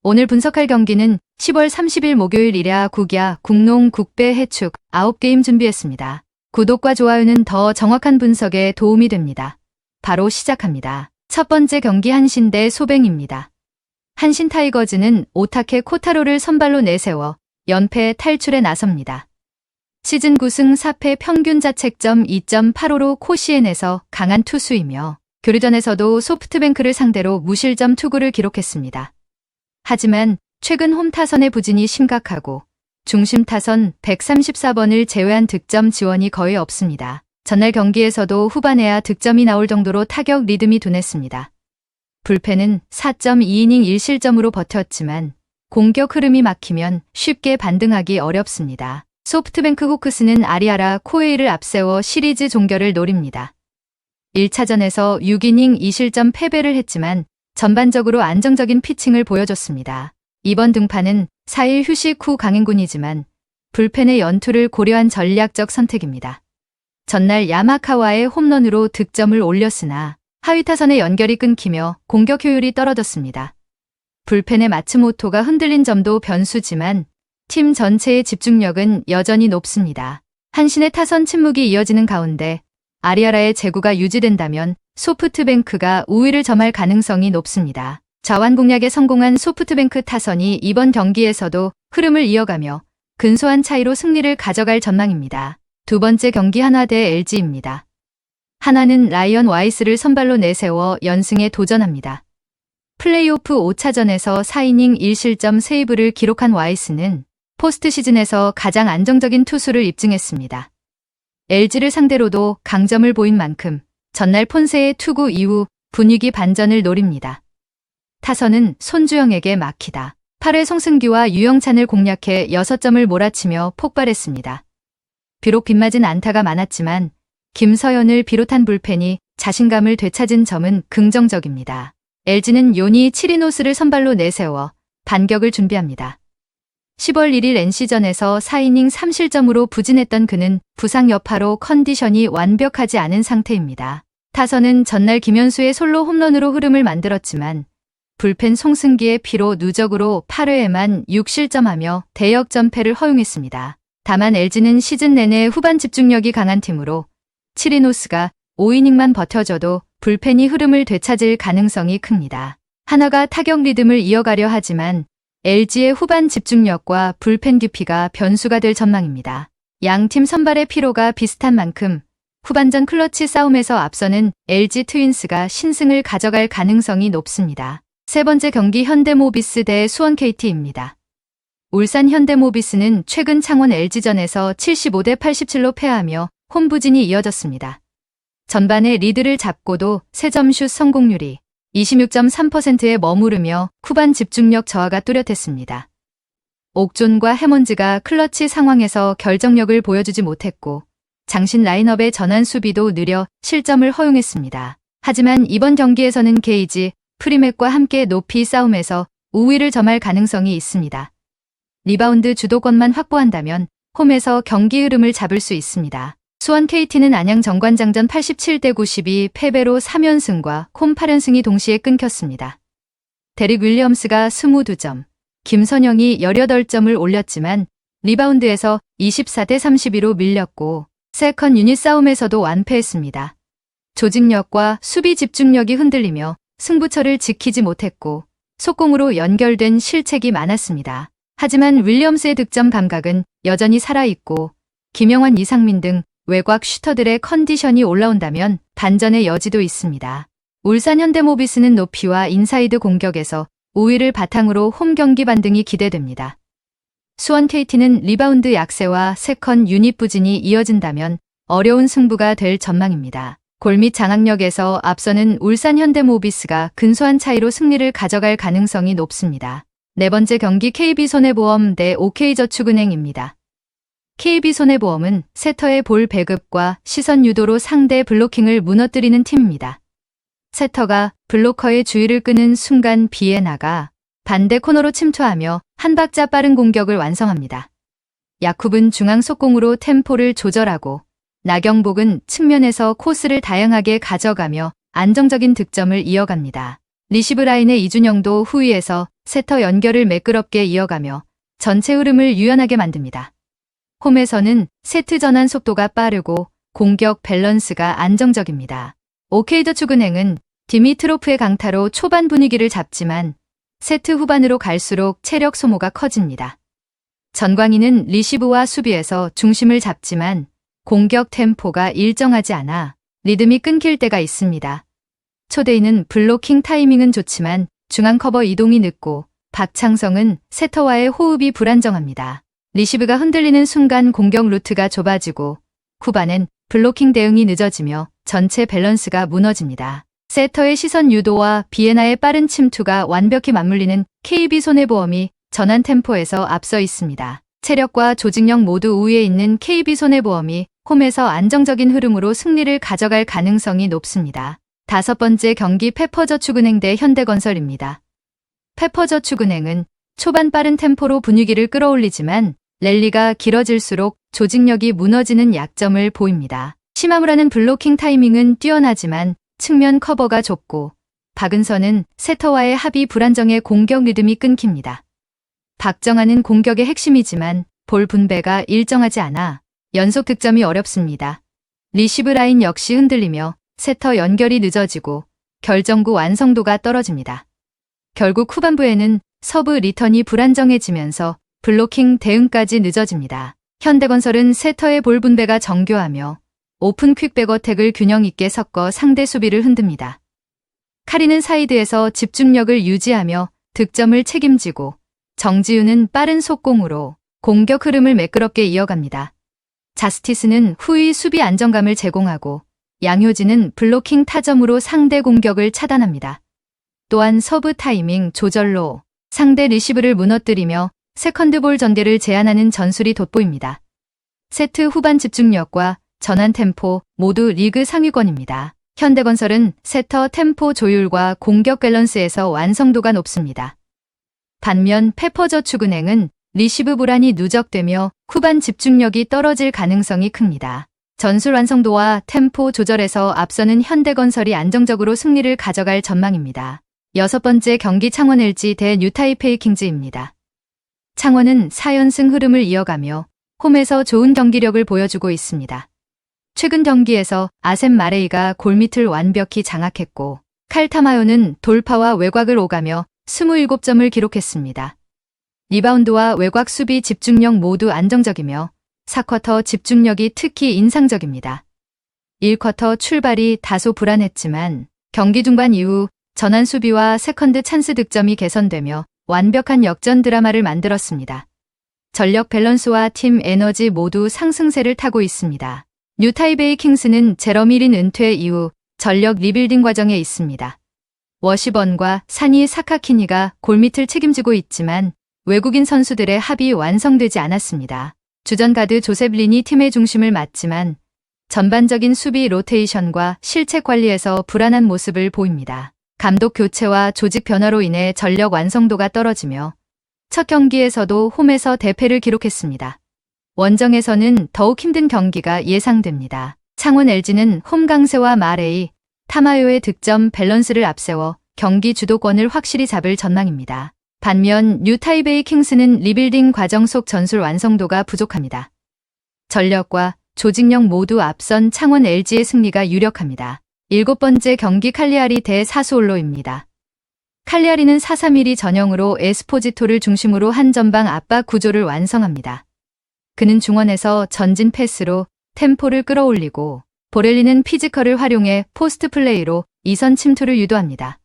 오늘 분석할 경기는 10월 30일 목요일 이랴 국야 국농 국배 해축 9게임 준비했습니다. 구독과 좋아요는 더 정확한 분석에 도움이 됩니다. 바로 시작합니다. 첫 번째 경기 한신 대 소뱅입니다. 한신 타이거즈는 오타케 코타로를 선발로 내세워 연패 탈출에 나섭니다. 시즌 9승 4패 평균 자책점 2.85로 코시엔에서 강한 투수이며 교류전에서도 소프트뱅크를 상대로 무실점 투구를 기록했습니다. 하지만 최근 홈 타선의 부진이 심각하고 중심 타선 134번을 제외한 득점 지원이 거의 없습니다. 전날 경기에서도 후반에야 득점이 나올 정도로 타격 리듬이 둔했습니다. 불펜은 4.2이닝 1실점으로 버텼지만 공격 흐름이 막히면 쉽게 반등하기 어렵습니다. 소프트뱅크 호크스는 아리아라 코에이를 앞세워 시리즈 종결을 노립니다. 1차전에서 6이닝 2실점 패배를 했지만 전반적으로 안정적인 피칭을 보여줬습니다. 이번 등판은 4일 휴식 후 강행군이지만 불펜의 연투를 고려한 전략적 선택입니다. 전날 야마카와의 홈런으로 득점을 올렸으나 하위 타선의 연결이 끊기며 공격 효율이 떨어졌습니다. 불펜의 마츠모토가 흔들린 점도 변수지만 팀 전체의 집중력은 여전히 높습니다. 한신의 타선 침묵이 이어지는 가운데 아리아라의 제구가 유지된다면 소프트뱅크가 우위를 점할 가능성이 높습니다. 자완 공략에 성공한 소프트뱅크 타선이 이번 경기에서도 흐름을 이어가며 근소한 차이로 승리를 가져갈 전망입니다. 두 번째 경기 하나 대 LG입니다. 하나는 라이언 와이스를 선발로 내세워 연승에 도전합니다. 플레이오프 5차전에서 4이닝 1실점 세이브를 기록한 와이스는 포스트 시즌에서 가장 안정적인 투수를 입증했습니다. LG를 상대로도 강점을 보인 만큼 전날 폰세의 투구 이후 분위기 반전을 노립니다. 타선은 손주영에게 막히다. 8회 송승규와 유영찬을 공략해 6점을 몰아치며 폭발했습니다. 비록 빗맞은 안타가 많았지만 김서현을 비롯한 불펜이 자신감을 되찾은 점은 긍정적입니다. LG는 요니 치리노스를 선발로 내세워 반격을 준비합니다. 10월 1일 NC전에서 4이닝 3실점으로 부진했던 그는 부상 여파로 컨디션이 완벽하지 않은 상태입니다. 타선은 전날 김현수의 솔로 홈런으로 흐름을 만들었지만 불펜 송승기의 피로 누적으로 8회에만 6실점하며 대역전패를 허용했습니다. 다만 LG는 시즌 내내 후반 집중력이 강한 팀으로 치리노스가 5이닝만 버텨줘도 불펜이 흐름을 되찾을 가능성이 큽니다. 하나가 타격 리듬을 이어가려 하지만 LG의 후반 집중력과 불펜 깊이가 변수가 될 전망입니다. 양팀 선발의 피로가 비슷한 만큼 후반전 클러치 싸움에서 앞서는 LG 트윈스가 신승을 가져갈 가능성이 높습니다. 세 번째 경기 현대모비스 대 수원 KT입니다. 울산 현대모비스는 최근 창원 LG전에서 75대 87로 패하며 홈부진이 이어졌습니다. 전반에 리드를 잡고도 3점슛 성공률이 26.3%에 머무르며 후반 집중력 저하가 뚜렷했습니다. 옥존과 해먼즈가 클러치 상황에서 결정력을 보여주지 못했고 장신 라인업의 전환 수비도 느려 실점을 허용했습니다. 하지만 이번 경기에서는 게이지, 프리맥과 함께 높이 싸움에서 우위를 점할 가능성이 있습니다. 리바운드 주도권만 확보한다면 홈에서 경기 흐름을 잡을 수 있습니다. 수원 KT는 안양 정관장전 87대 92 패배로 3연승과 홈 8연승이 동시에 끊겼습니다. 데릭 윌리엄스가 22점, 김선영이 18점을 올렸지만 리바운드에서 24대 32로 밀렸고 세컨 유닛 싸움에서도 완패했습니다. 조직력과 수비 집중력이 흔들리며 승부처를 지키지 못했고 속공으로 연결된 실책이 많았습니다. 하지만 윌리엄스의 득점 감각은 여전히 살아있고 김영환, 이상민 등 외곽 슈터들의 컨디션이 올라온다면 반전의 여지도 있습니다. 울산 현대모비스는 높이와 인사이드 공격에서 우위를 바탕으로 홈 경기 반등이 기대됩니다. 수원 KT는 리바운드 약세와 세컨 유닛 부진이 이어진다면 어려운 승부가 될 전망입니다. 골밑 장악력에서 앞서는 울산 현대모비스가 근소한 차이로 승리를 가져갈 가능성이 높습니다. 네 번째 경기 KB손해보험 대 OK저축은행입니다. KB손해보험은 세터의 볼 배급과 시선 유도로 상대 블로킹을 무너뜨리는 팀입니다. 세터가 블로커의 주의를 끄는 순간 비에 나가 반대 코너로 침투하며 한 박자 빠른 공격을 완성합니다. 야쿱은 중앙 속공으로 템포를 조절하고 나경복은 측면에서 코스를 다양하게 가져가며 안정적인 득점을 이어갑니다. 리시브 라인의 이준영도 후위에서 세터 연결을 매끄럽게 이어가며 전체 흐름을 유연하게 만듭니다. 홈에서는 세트 전환 속도가 빠르고 공격 밸런스가 안정적입니다. OK저축은행은 디미트로프의 강타로 초반 분위기를 잡지만 세트 후반으로 갈수록 체력 소모가 커집니다. 전광희는 리시브와 수비에서 중심을 잡지만 공격 템포가 일정하지 않아 리듬이 끊길 때가 있습니다. 초대인은 블로킹 타이밍은 좋지만 중앙 커버 이동이 늦고 박창성은 세터와의 호흡이 불안정합니다. 리시브가 흔들리는 순간 공격 루트가 좁아지고 후반엔 블로킹 대응이 늦어지며 전체 밸런스가 무너집니다. 세터의 시선 유도와 비에나의 빠른 침투가 완벽히 맞물리는 KB손해보험이 전환 템포에서 앞서 있습니다. 체력과 조직력 모두 우위에 있는 KB손해보험이 홈에서 안정적인 흐름으로 승리를 가져갈 가능성이 높습니다. 5번째 경기 페퍼저축은행 대 현대건설입니다. 페퍼저축은행은 초반 빠른 템포로 분위기를 끌어올리지만 랠리가 길어질수록 조직력이 무너지는 약점을 보입니다. 심화무라는 블로킹 타이밍은 뛰어나지만 측면 커버가 좁고 박은선은 세터와의 합이 불안정해 공격 리듬이 끊깁니다. 박정환은 공격의 핵심이지만 볼 분배가 일정하지 않아 연속 득점이 어렵습니다. 리시브 라인 역시 흔들리며 세터 연결이 늦어지고 결정구 완성도가 떨어집니다. 결국 후반부에는 서브 리턴이 불안정해지면서 블로킹 대응까지 늦어집니다. 현대건설은 세터의 볼 분배가 정교하며 오픈 퀵백 어택을 균형 있게 섞어 상대 수비를 흔듭니다. 카리는 사이드에서 집중력을 유지하며 득점을 책임지고 정지우는 빠른 속공으로 공격 흐름을 매끄럽게 이어갑니다. 자스티스는 후위 수비 안정감을 제공하고 양효진은 블로킹 타점으로 상대 공격을 차단합니다. 또한 서브 타이밍 조절로 상대 리시브를 무너뜨리며 세컨드볼 전개를 제한하는 전술이 돋보입니다. 세트 후반 집중력과 전환 템포 모두 리그 상위권입니다. 현대건설은 세터 템포 조율과 공격 밸런스에서 완성도가 높습니다. 반면 페퍼저축은행은 리시브 불안이 누적되며 후반 집중력이 떨어질 가능성이 큽니다. 전술 완성도와 템포 조절에서 앞서는 현대건설이 안정적으로 승리를 가져갈 전망입니다. 6번째 경기 창원 LG 대 뉴타이페이 킹즈입니다. 창원은 4연승 흐름을 이어가며 홈에서 좋은 경기력을 보여주고 있습니다. 최근 경기에서 아셈 마레이가 골밑을 완벽히 장악했고 칼타마요는 돌파와 외곽을 오가며 27점을 기록했습니다. 리바운드와 외곽 수비 집중력 모두 안정적이며 4쿼터 집중력이 특히 인상적입니다. 1쿼터 출발이 다소 불안했지만 경기 중반 이후 전환 수비와 세컨드 찬스 득점이 개선되며 완벽한 역전 드라마를 만들었습니다. 전력 밸런스와 팀 에너지 모두 상승세를 타고 있습니다. 뉴타이베이 킹스는 제러미 린 은퇴 이후 전력 리빌딩 과정에 있습니다. 워시번과 사니 사카키니가 골밑을 책임지고 있지만 외국인 선수들의 합이 완성되지 않았습니다. 주전 가드 조셉 린이 팀의 중심을 맡지만 전반적인 수비 로테이션과 실책 관리에서 불안한 모습을 보입니다. 감독 교체와 조직 변화로 인해 전력 완성도가 떨어지며 첫 경기에서도 홈에서 대패를 기록했습니다. 원정에서는 더욱 힘든 경기가 예상됩니다. 창원 LG는 홈 강세와 마레이, 타마요의 득점 밸런스를 앞세워 경기 주도권을 확실히 잡을 전망입니다. 반면 뉴타이베이 킹스는 리빌딩 과정 속 전술 완성도가 부족합니다. 전력과 조직력 모두 앞선 창원 LG의 승리가 유력합니다. 7번째 경기 칼리아리 대 사수올로입니다. 칼리아리는 4-3-1-2 전형으로 에스포지토를 중심으로 한 전방 압박 구조를 완성합니다. 그는 중원에서 전진 패스로 템포를 끌어올리고 보렐리는 피지컬을 활용해 포스트 플레이로 이선 침투를 유도합니다.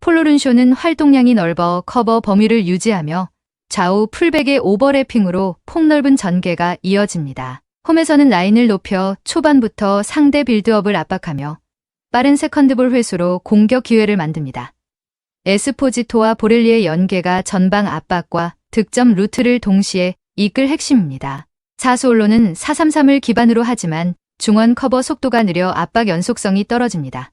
폴로른쇼는 활동량이 넓어 커버 범위를 유지하며 좌우 풀백의 오버래핑으로 폭넓은 전개가 이어집니다. 홈에서는 라인을 높여 초반부터 상대 빌드업을 압박하며 빠른 세컨드볼 회수로 공격 기회를 만듭니다. 에스포지토와 보렐리의 연계가 전방 압박과 득점 루트를 동시에 이끌 핵심입니다. 사수올로는 4-3-3을 기반으로 하지만 중원 커버 속도가 느려 압박 연속성이 떨어집니다.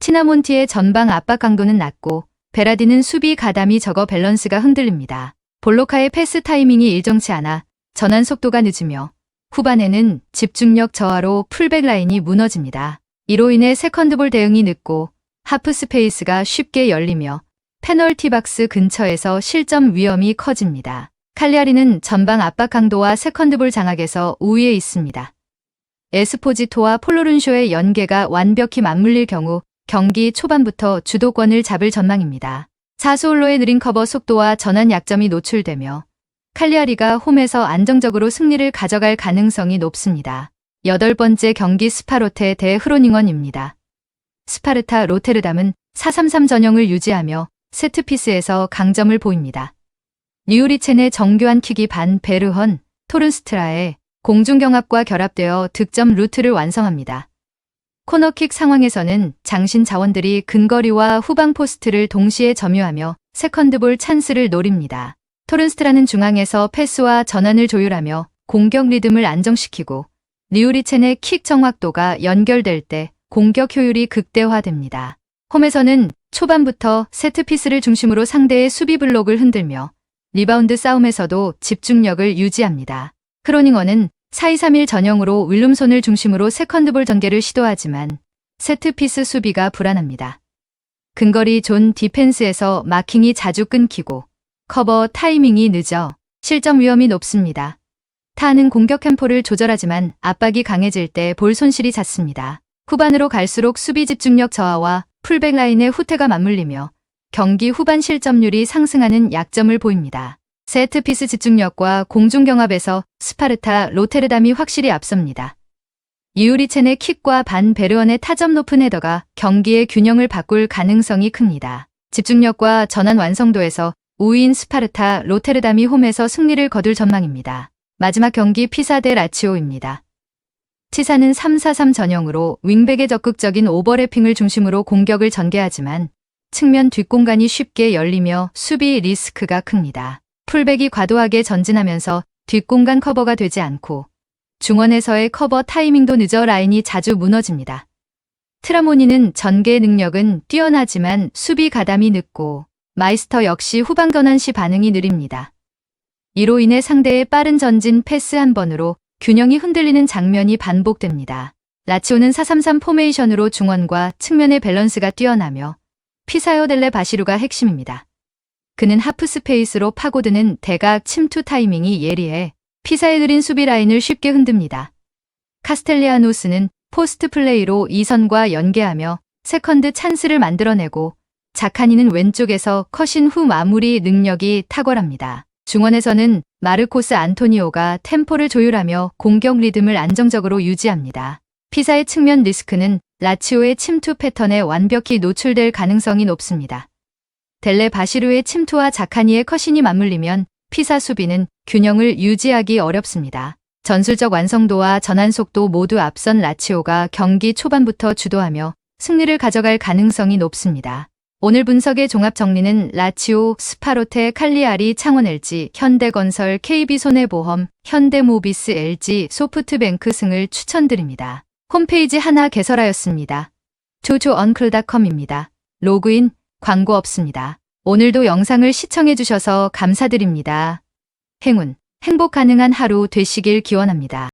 치나몬티의 전방 압박 강도는 낮고 베라디는 수비 가담이 적어 밸런스가 흔들립니다. 볼로카의 패스 타이밍이 일정치 않아 전환 속도가 늦으며 후반에는 집중력 저하로 풀백 라인이 무너집니다. 이로 인해 세컨드볼 대응이 늦고 하프 스페이스가 쉽게 열리며 페널티박스 근처에서 실점 위험이 커집니다. 칼리아리는 전방 압박 강도와 세컨드볼 장악에서 우위에 있습니다. 에스포지토와 폴로룬쇼의 연계가 완벽히 맞물릴 경우 경기 초반부터 주도권을 잡을 전망입니다. 사수올로의 느린 커버 속도와 전환 약점이 노출되며 칼리아리가 홈에서 안정적으로 승리를 가져갈 가능성이 높습니다. 8번째 경기 스파로테 대 흐로닝원입니다. 스파르타 로테르담은 4-3-3 전형을 유지하며 세트피스에서 강점을 보입니다. 리우리첸의 정교한 킥이 반 베르헌, 토른스트라의 공중경합과 결합되어 득점 루트를 완성합니다. 코너킥 상황에서는 장신 자원들이 근거리와 후방 포스트를 동시에 점유하며 세컨드볼 찬스를 노립니다. 토른스트라는 중앙에서 패스와 전환을 조율하며 공격 리듬을 안정시키고 리우리첸의 킥 정확도가 연결될 때 공격 효율이 극대화됩니다. 홈에서는 초반부터 세트피스를 중심으로 상대의 수비 블록을 흔들며 리바운드 싸움에서도 집중력을 유지합니다. 흐로닝원은 4-2-3-1 전형으로 윌룸손을 중심으로 세컨드볼 전개를 시도하지만 세트피스 수비가 불안합니다. 근거리 존 디펜스에서 마킹이 자주 끊기고 커버 타이밍이 늦어 실점 위험이 높습니다. 타는 공격 템포를 조절하지만 압박이 강해질 때 볼 손실이 잦습니다. 후반으로 갈수록 수비 집중력 저하와 풀백 라인의 후퇴가 맞물리며 경기 후반 실점률이 상승하는 약점을 보입니다. 세트피스 집중력과 공중경합에서 스파르타 로테르담이 확실히 앞섭니다. 이우리첸의 킥과 반 베르헌의 타점 높은 헤더가 경기의 균형을 바꿀 가능성이 큽니다. 집중력과 전환 완성도에서 우위인 스파르타 로테르담이 홈에서 승리를 거둘 전망입니다. 마지막 경기 피사 대 라치오입니다. 피사는 3-4-3 전형으로 윙백의 적극적인 오버래핑을 중심으로 공격을 전개하지만 측면 뒷공간이 쉽게 열리며 수비 리스크가 큽니다. 풀백이 과도하게 전진하면서 뒷공간 커버가 되지 않고 중원에서의 커버 타이밍도 늦어 라인이 자주 무너집니다. 트라모니는 전개 능력은 뛰어나지만 수비 가담이 늦고 마이스터 역시 후방 전환 시 반응이 느립니다. 이로 인해 상대의 빠른 전진 패스 한 번으로 균형이 흔들리는 장면이 반복됩니다. 라치오는 4-3-3 포메이션으로 중원과 측면의 밸런스가 뛰어나며 피사요 델레 바시루가 핵심입니다. 그는 하프 스페이스로 파고드는 대각 침투 타이밍이 예리해 피사의 느린 수비 라인을 쉽게 흔듭니다. 카스텔리아노스는 포스트 플레이로 이선과 연계하며 세컨드 찬스를 만들어내고 자카니는 왼쪽에서 컷인 후 마무리 능력이 탁월합니다. 중원에서는 마르코스 안토니오가 템포를 조율하며 공격 리듬을 안정적으로 유지합니다. 피사의 측면 리스크는 라치오의 침투 패턴에 완벽히 노출될 가능성이 높습니다. 델레 바시루의 침투와 자카니의 컷신이 맞물리면 피사 수비는 균형을 유지하기 어렵습니다. 전술적 완성도와 전환 속도 모두 앞선 라치오가 경기 초반부터 주도하며 승리를 가져갈 가능성이 높습니다. 오늘 분석의 종합 정리는 라치오, 스파로테, 칼리아리, 창원 LG, 현대건설, KB손해보험, 현대모비스, LG, 소프트뱅크 승을 추천드립니다. 홈페이지 하나 개설하였습니다. 조조언클닷컴입니다. 로그인, 광고 없습니다. 오늘도 영상을 시청해주셔서 감사드립니다. 행운, 행복 가능한 하루 되시길 기원합니다.